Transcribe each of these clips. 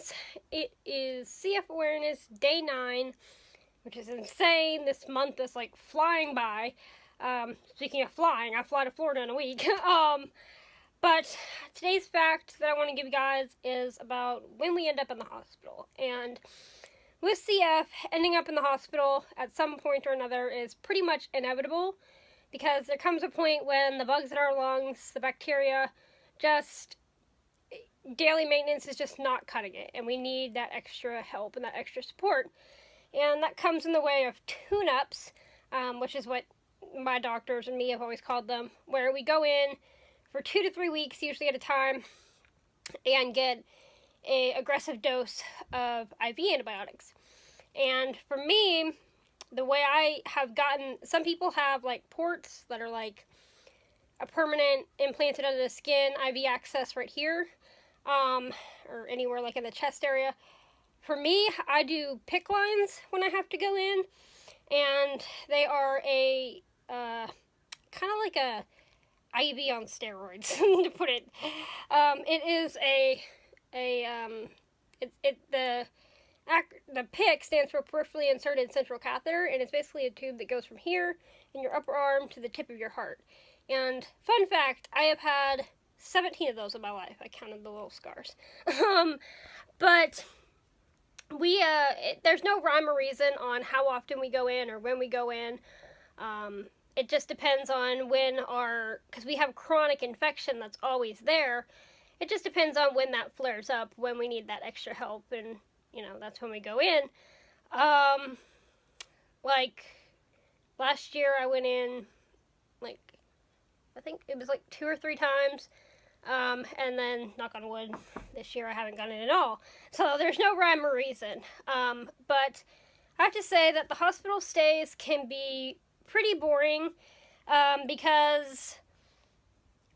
guys. It is CF Awareness Day 9, which is insane. This month is like flying by. Speaking of flying, I fly to Florida in a week. But today's fact that I want to give you guys is about when we end up in the hospital. And with CF, ending up in the hospital at some point or another is pretty much inevitable, because there comes a point when the bugs in our lungs, the bacteria, just daily maintenance is just not cutting it, and we need that extra help and that extra support. And that comes in the way of tune-ups, which is what my doctors and me have always called them, where we go in for 2 to 3 weeks, usually at a time, and get an aggressive dose of IV antibiotics. And for me, the way I have gotten, some people have like ports that are like a permanent implanted under the skin IV access right here, or anywhere like in the chest area. For me, I do PICC lines when I have to go in, and they are a kind of like a IV on steroids, to put it. It is the PICC stands for peripherally inserted central catheter, and it's basically a tube that goes from here in your upper arm to the tip of your heart. And fun fact, I have had 17 of those in my life. I counted the little scars. But there's no rhyme or reason on how often we go in or when we go in. It just depends on because we have chronic infection that's always there. It just depends on when that flares up, when we need that extra help, and, that's when we go in. Like, last year I went in, I think it was 2 or 3 times. And then, knock on wood, this year I haven't gone in at all. So there's no rhyme or reason. But I have to say that the hospital stays can be pretty boring, because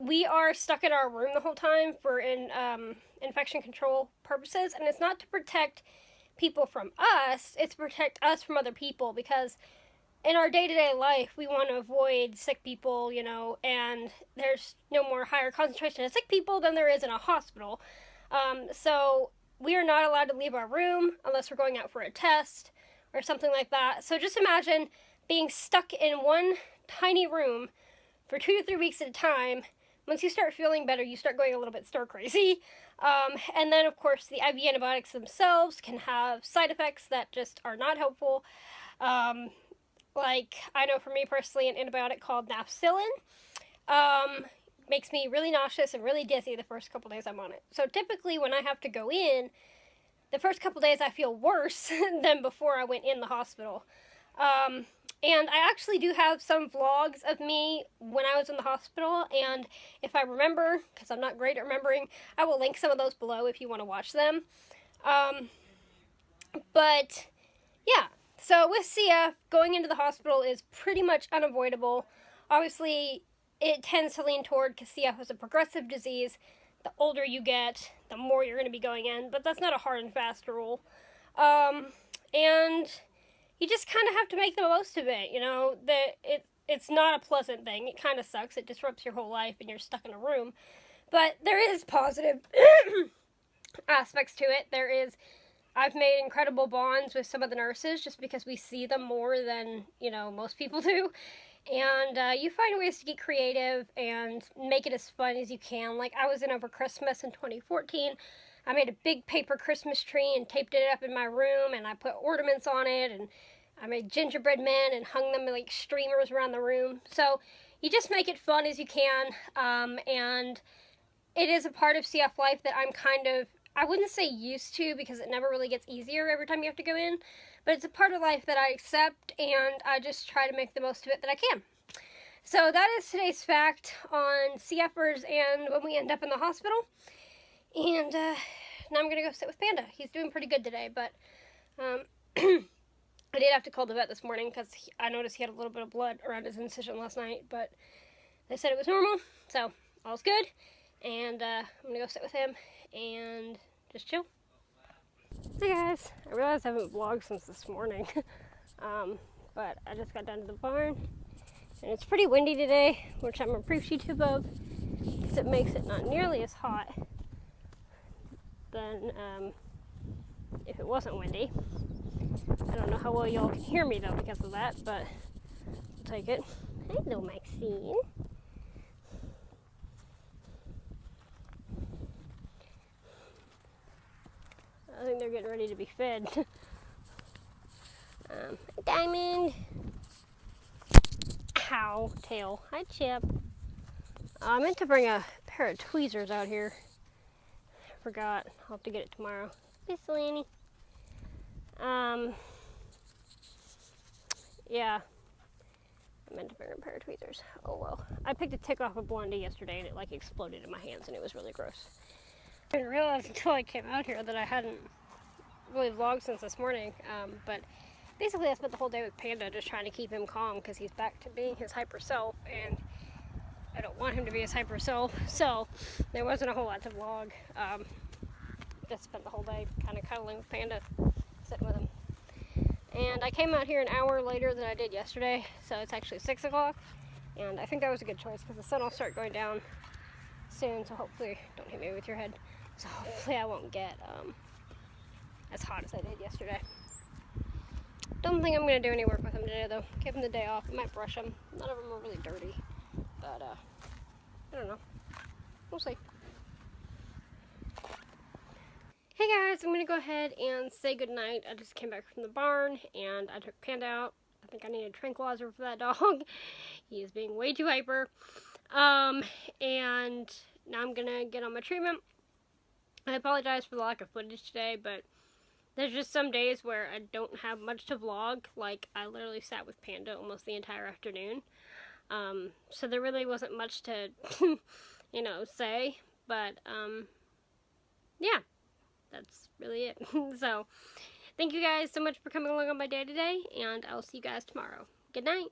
we are stuck in our room the whole time for infection control purposes. And it's not to protect people from us, it's to protect us from other people, because in our day-to-day life, we want to avoid sick people, and there's no more higher concentration of sick people than there is in a hospital. So we are not allowed to leave our room unless we're going out for a test or something like that. So just imagine being stuck in one tiny room for 2 to 3 weeks at a time. Once you start feeling better, you start going a little bit stir-crazy. And then, of course, the IV antibiotics themselves can have side effects that just are not helpful. I know for me personally, an antibiotic called Nafcillin makes me really nauseous and really dizzy the first couple days I'm on it. So typically when I have to go in, the first couple days I feel worse than before I went in the hospital. And I actually do have some vlogs of me when I was in the hospital, and if I remember, because I'm not great at remembering, I will link some of those below if you want to watch them. But yeah. So with CF, going into the hospital is pretty much unavoidable. Obviously, it tends to lean toward, because CF is a progressive disease, the older you get, the more you're going to be going in, but that's not a hard and fast rule. And you just kind of have to make the most of it, it's not a pleasant thing. It kind of sucks. It disrupts your whole life and you're stuck in a room. But there is positive aspects to it. I've made incredible bonds with some of the nurses just because we see them more than, most people do. And you find ways to get creative and make it as fun as you can. Like, I was in over Christmas in 2014. I made a big paper Christmas tree and taped it up in my room, and I put ornaments on it, and I made gingerbread men and hung them like streamers around the room. So you just make it fun as you can. And it is a part of CF life that I'm I wouldn't say used to, because it never really gets easier every time you have to go in, but it's a part of life that I accept, and I just try to make the most of it that I can. So that is today's fact on CFers and when we end up in the hospital. And now I'm going to go sit with Panda. He's doing pretty good today, but I did have to call the vet this morning because I noticed he had a little bit of blood around his incision last night, but they said it was normal, so all's good. And I'm going to go sit with him and just chill. Hey guys, I realized I haven't vlogged since this morning, but I just got down to the barn, and it's pretty windy today, which I'm appreciative of, because it makes it not nearly as hot than if it wasn't windy. I don't know how well y'all can hear me though because of that, but I'll take it. Hello, Maxine. I think they're getting ready to be fed. Diamond. Ow, tail. Hi, Chip. I meant to bring a pair of tweezers out here. I forgot. I'll have to get it tomorrow. Miss Lanny. Yeah. I meant to bring a pair of tweezers. Oh well. I picked a tick off a blondie yesterday and it like exploded in my hands and it was really gross. I didn't realize until I came out here that I hadn't really vlogged since this morning. But basically I spent the whole day with Panda just trying to keep him calm because he's back to being his hyper self and I don't want him to be his hyper self. So there wasn't a whole lot to vlog. Just spent the whole day kind of cuddling with Panda, sitting with him. And I came out here an hour later than I did yesterday, so it's actually 6 o'clock. And I think that was a good choice because the sun will start going down soon, so hopefully, don't hit me with your head, so hopefully I won't get as hot as I did yesterday. Don't think I'm going to do any work with him today though. Give him the day off. I might brush him. None of them are really dirty, but I don't know. We'll see. Hey guys, I'm going to go ahead and say goodnight. I just came back from the barn and I took Panda out. I think I need a tranquilizer for that dog. He is being way too hyper. And now I'm going to get on my treatment. I apologize for the lack of footage today, but there's just some days where I don't have much to vlog. Like, I literally sat with Panda almost the entire afternoon. So there really wasn't much to, you know, say. But, yeah. That's really it. So, thank you guys so much for coming along on my day today, and I'll see you guys tomorrow. Good night.